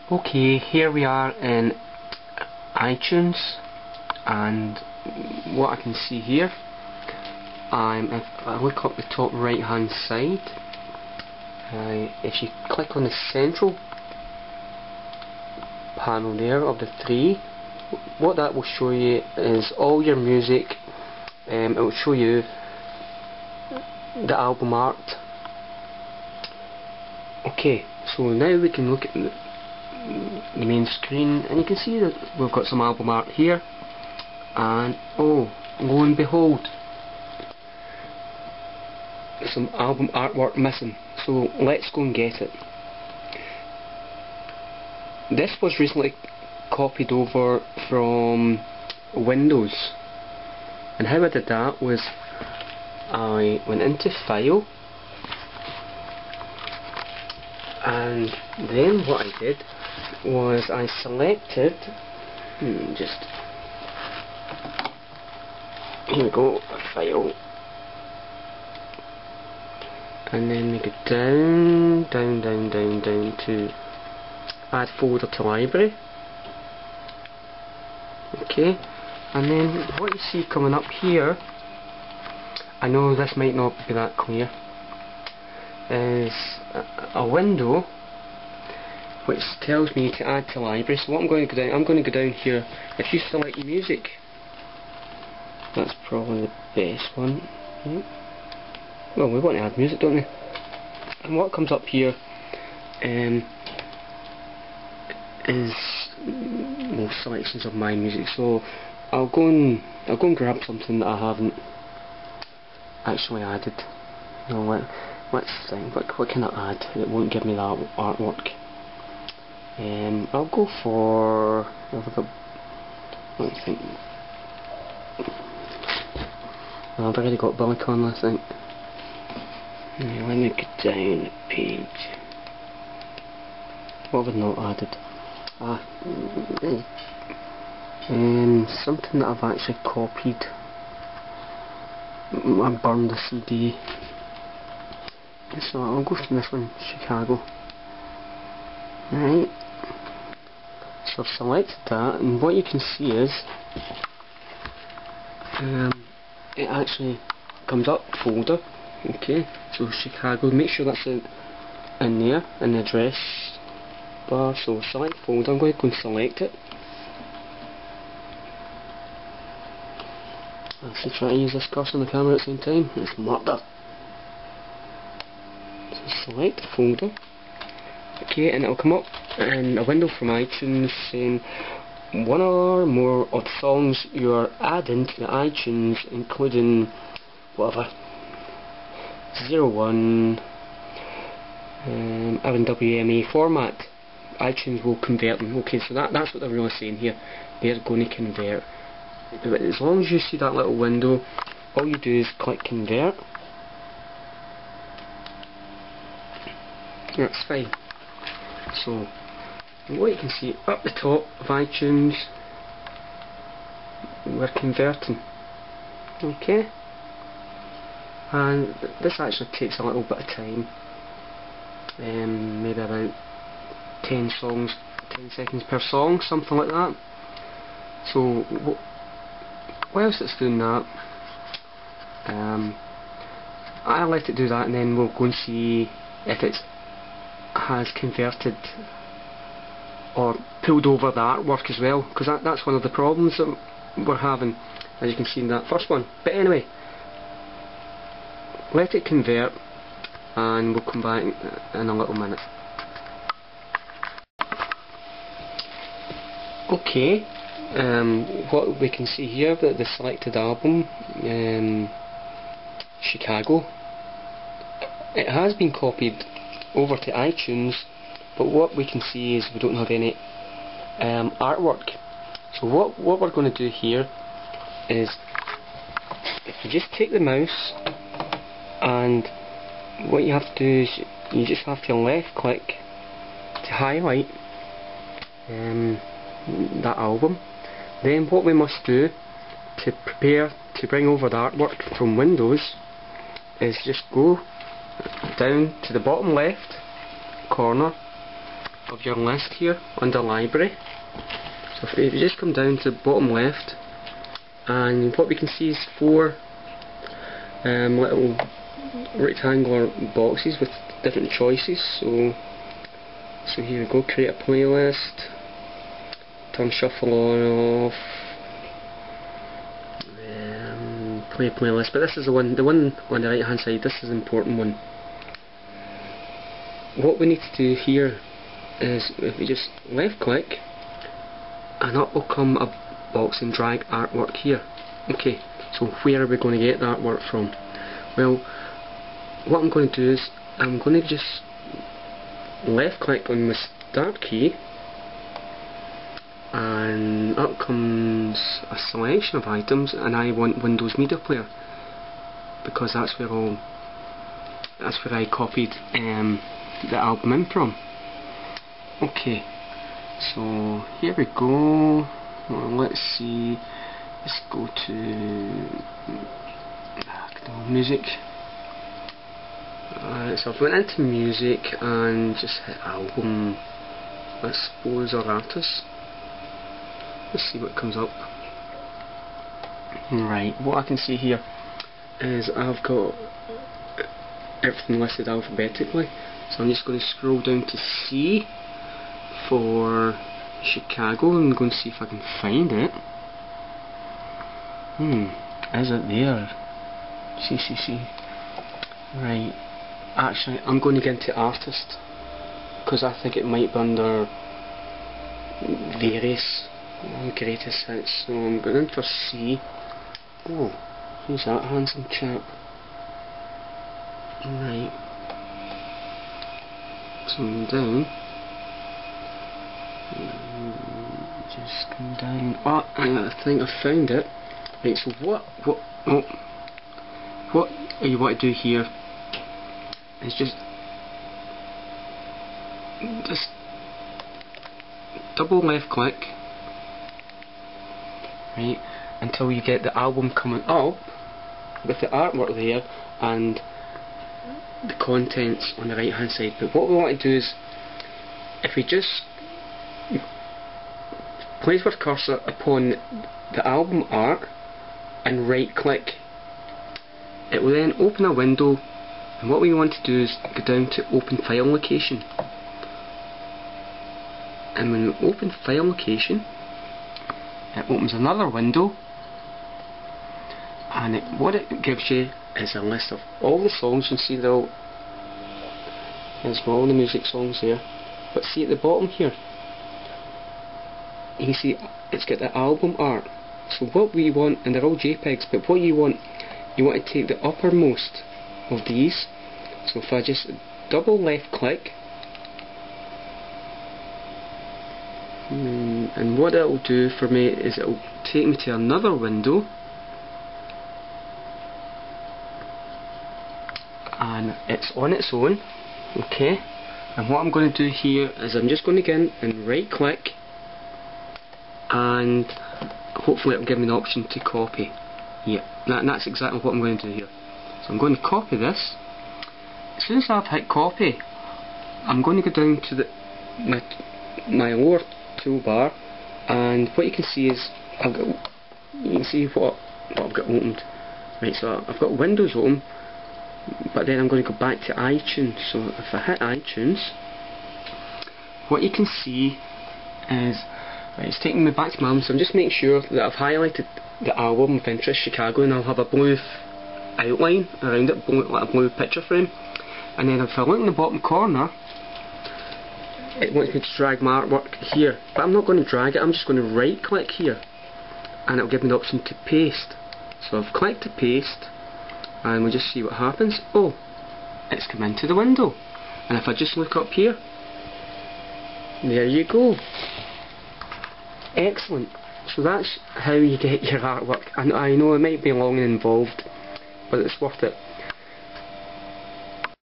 Okay, here we are in iTunes, and what I can see here, if I look up the top right hand side, if you click on the central panel there of the three, what that will show you is all your music. It will show you the album art. Okay, so now we can look at the main screen, and you can see that we've got some album art here, and oh, lo and behold, some album artwork missing. So let's go and get it. This was recently copied over from Windows, and how I did that was I went into File, and then what I did was I selected, here we go, File, and then we go down to Add Folder to Library. Okay, and then what you see coming up here, I know this might not be that clear, is a window which tells me to add to library. So what I'm going to go down here. If you select music, that's probably the best one. Right? Well, we want to add music, don't we? And what comes up here is selections of my music. So I'll go and grab something that I haven't actually added. Let's think. What can I add that won't give me that artwork? I'll go for. Let's think. Well, I've already got Billicon, I think. Let me go down the page. What have I not added? Something that I've actually copied. I burned the CD. So I'll go for this one, Chicago. Right. So I've selected that, and what you can see is it actually comes up folder. Okay, so Chicago, make sure that's in there, in the address bar. So select folder, I'm going to go and select it. I'll actually try to use this cursor on the camera at the same time. It's murder. So select the folder. Okay, and it'll come up in a window from iTunes saying one or more of the songs you're adding to the iTunes, including whatever 01 RWMA format, iTunes will convert them. Okay, so that's what they're really saying here. They're going to convert. As long as you see that little window, all you do is click convert. That's fine. So what you can see up the top of iTunes, we're converting. Okay, and this actually takes a little bit of time, maybe about 10 seconds per song, something like that. So whilst it's doing that, I let it do that, and then we'll go and see if it has converted or pulled over the artwork as well, because that's one of the problems that we're having, as you can see in that first one. But anyway, let it convert, and we'll come back in a little minute. Okay, what we can see here, that the selected album, Chicago, it has been copied over to iTunes, but what we can see is we don't have any artwork. So what we're going to do here is, if you just take the mouse, and what you have to do is you just have to left click to highlight that album. Then what we must do to prepare to bring over the artwork from Windows is just go down to the bottom left corner of your list here under library. So if you just come down to the bottom left, and what we can see is 4 little rectangular boxes with different choices. So here we go, create a playlist, turn shuffle on off, play playlist, but this is the one on the right hand side. This is the important one. What we need to do here is if we just left click, and up will come a box and drag artwork here. Okay, so where are we going to get the artwork from? Well, what I'm going to do is I'm going to just left click on the start key, and up comes a selection of items, and I want Windows Media Player because that's where I copied the album in from. Okay, so here we go. Well, let's see. Let's go to music. So I've went into music and just hit album, I suppose, or artist. Let's see what comes up. Right, what I can see here is I've got everything listed alphabetically. So I'm just going to scroll down to C for Chicago, and I'm going to see if I can find it. Is it there? See. Right. Actually, I'm going to get into artist because I think it might be under various greatest hits. So I'm going in for C. Oh, who's that handsome chap? Right. So I'm down. Just come down. Oh, I think I found it. Right. So what you want to do here is just double left click, right, until you get the album coming up with the artwork there and the contents on the right hand side. But what we want to do is, if we just place our cursor upon the album art and right click, it will then open a window, and what we want to do is go down to open file location, and when we open file location, it opens another window, and what it gives you is a list of all the songs. You can see there's all the music songs there, but see at the bottom here, you can see it's got the album art. So what we want, and they're all JPEGs, but what you want to take the uppermost of these. So if I just double left click, and what it will do for me is it will take me to another window, and it's on its own. Okay, and what I'm going to do here is I'm just going to go in and right click, and hopefully it will give me an option to copy. Yeah, that's exactly what I'm going to do here. So I'm going to copy this. As soon as I've hit copy, I'm going to go down to my lower toolbar, and what you can see is you can see what I've got opened. Right, so I've got Windows open, but then I'm going to go back to iTunes. So if I hit iTunes, what you can see is, right, it's taking me back to my album. So I'm just making sure that I've highlighted the album of interest, Chicago, and I'll have a blue outline around it, like a blue picture frame. And then if I look in the bottom corner, it wants me to drag my artwork here, but I'm not going to drag it. I'm just going to right click here, and it'll give me the option to paste. So I've clicked to paste, and we'll just see what happens. Oh, it's come into the window, and if I just look up here, there you go. Excellent. So that's how you get your artwork. And I know it might be long and involved, but it's worth it.